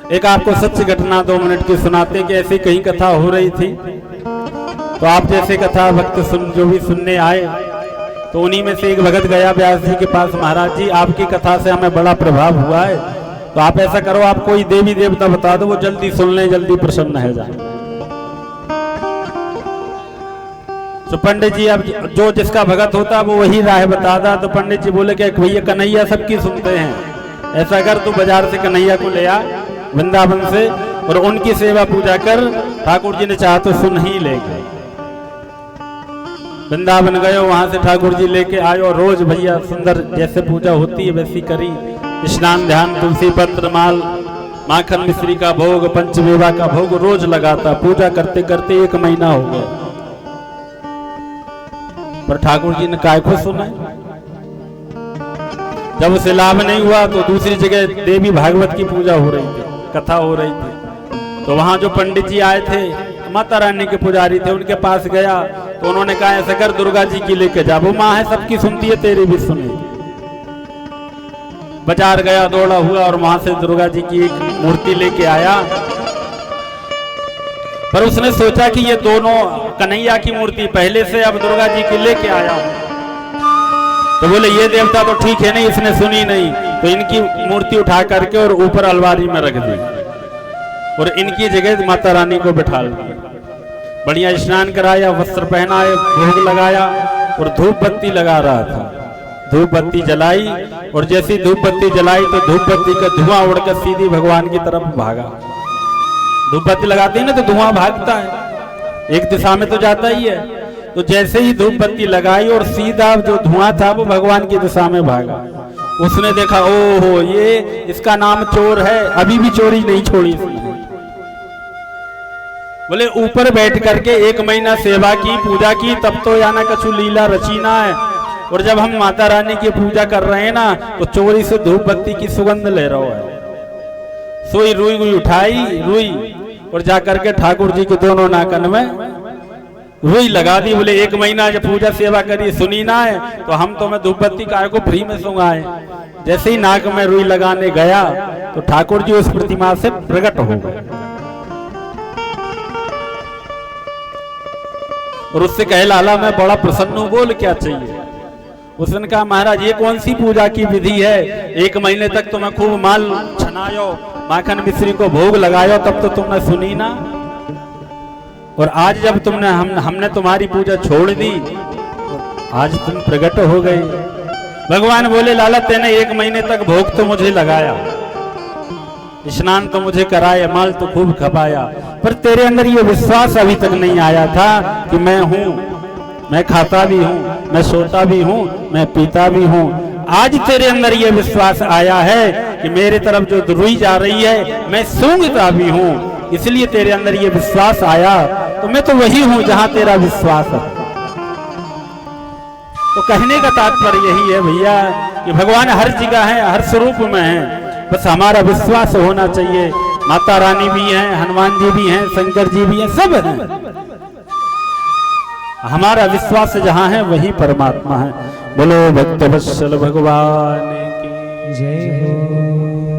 एक आपको सच्ची घटना 2 मिनट की सुनाते कि ऐसी कहीं कथा हो रही थी, तो आप जैसे कथा भक्त जो भी सुनने आए, तो उन्हीं में से एक भगत गया व्यास जी के पास, महाराज जी आपकी कथा से हमें बड़ा प्रभाव हुआ है, तो आप ऐसा करो, आप कोई देवी देवता बता दो, वो जल्दी सुन लें, जल्दी प्रसन्न हो जाए। तो पंडित जी अब जो जिसका भगत होता वो वही राह बताता। तो पंडित जी बोले कि भैया कन्हैया सबकी सुनते हैं, ऐसा कर तू बाजार से कन्हैया को ले आ वृंदावन से, और उनकी सेवा पूजा कर, ठाकुर जी ने चाहा तो सुन ही लेंगे। वृंदावन गए, वहां से ठाकुर जी लेके आए, और रोज भैया सुंदर जैसे पूजा होती है वैसी करी, स्नान ध्यान तुलसी पत्र माल माखन मिश्री का भोग पंचमेवा का भोग रोज लगाता। पूजा करते करते 1 महीना हो गया, पर ठाकुर जी ने काय को सुना। जब उसे लाभ नहीं हुआ तो दूसरी जगह देवी भागवत की पूजा हो रही थी, कथा हो रही थी, तो वहां जो पंडित जी आए थे, माता रानी के पुजारी थे, उनके पास गया, तो उन्होंने कहा ऐसा कर दुर्गा जी की लेके जा, वो माँ है सबकी सुनती है, तेरी भी सुनेगी। बाजार गया, दौड़ा हुआ, और वहां से दुर्गा जी की एक मूर्ति लेके आया, पर उसने सोचा कि ये दोनों कन्हैया की मूर्ति पहले से, अब दुर्गा जी की लेके आया हूं, तो बोले ये देवता तो ठीक है नहीं, इसने सुनी नहीं, तो इनकी मूर्ति उठा करके और ऊपर अलमारी में रख दी, और इनकी जगह माता रानी को बिठा दिया। बढ़िया स्नान कराया, वस्त्र पहनाए, भोग लगाया, और धूप बत्ती लगा रहा था। धूप बत्ती जलाई, और जैसी धूप बत्ती जलाई तो धूप बत्ती का धुआं उड़कर सीधी भगवान की तरफ भागा। धूप बत्ती लगाते हैं ना तो धुआं भागता है, एक दिशा में तो जाता ही है, तो जैसे ही धूप बत्ती लगाई और सीधा जो धुआं था वो भगवान की दिशा में भागा। उसने देखा ओहो ये इसका नाम चोर है, अभी भी चोरी नहीं छोड़ी इसने। बोले ऊपर बैठ करके 1 महीना सेवा की, पूजा की, तब तो याना कछु लीला रचीना है, और जब हम माता रानी की पूजा कर रहे हैं ना तो चोरी से धूप बत्ती की सुगंध ले रहा है। सोई रुई उठाई रुई, और जाकर के ठाकुर जी के दोनों नाकन में रुई लगा दी। बोले 1 महीना जब पूजा सेवा करी, सुनी ना है, तो हम तो मैं धूप बत्ती काय को फ्री में सुंगाए। जैसे ही नाक में रुई लगाने गया तो ठाकुर जी उस प्रतिमा से प्रकट हो गए, और उससे कहे लाला मैं बड़ा प्रसन्न हूं, बोल क्या चाहिए। उसने कहा महाराज ये कौन सी पूजा की विधि है, 1 महीने तक तो मैं खूब माल छनायो, माखन मिश्री को भोग लगायो, तब तो तुमने सुनी ना, और आज जब तुमने हमने तुम्हारी पूजा छोड़ दी, आज तुम प्रकट हो गए। भगवान बोले लाला तेने 1 महीने तक भोग तो मुझे लगाया, स्नान तो मुझे कराया, माल तो खूब खपाया, पर तेरे अंदर ये विश्वास अभी तक नहीं आया था कि मैं हूं, मैं खाता भी हूं, मैं सोता भी हूं, मैं पीता भी हूं। आज तेरे अंदर ये विश्वास आया है कि मेरे तरफ जो रुई जा रही है मैं सूंघता भी हूं, इसलिए तेरे अंदर ये विश्वास आया, तो मैं तो वही हूं जहां तेरा विश्वास है। तो कहने का तात्पर्य यही है भैया कि भगवान हर जगह है, हर स्वरूप में है, बस हमारा विश्वास होना चाहिए। माता रानी भी हैं, हनुमान जी भी हैं, शंकर जी भी हैं, सब हैं। हमारा विश्वास जहां है वही परमात्मा है। बोलो भक्त वत्सल भगवान की जय हो।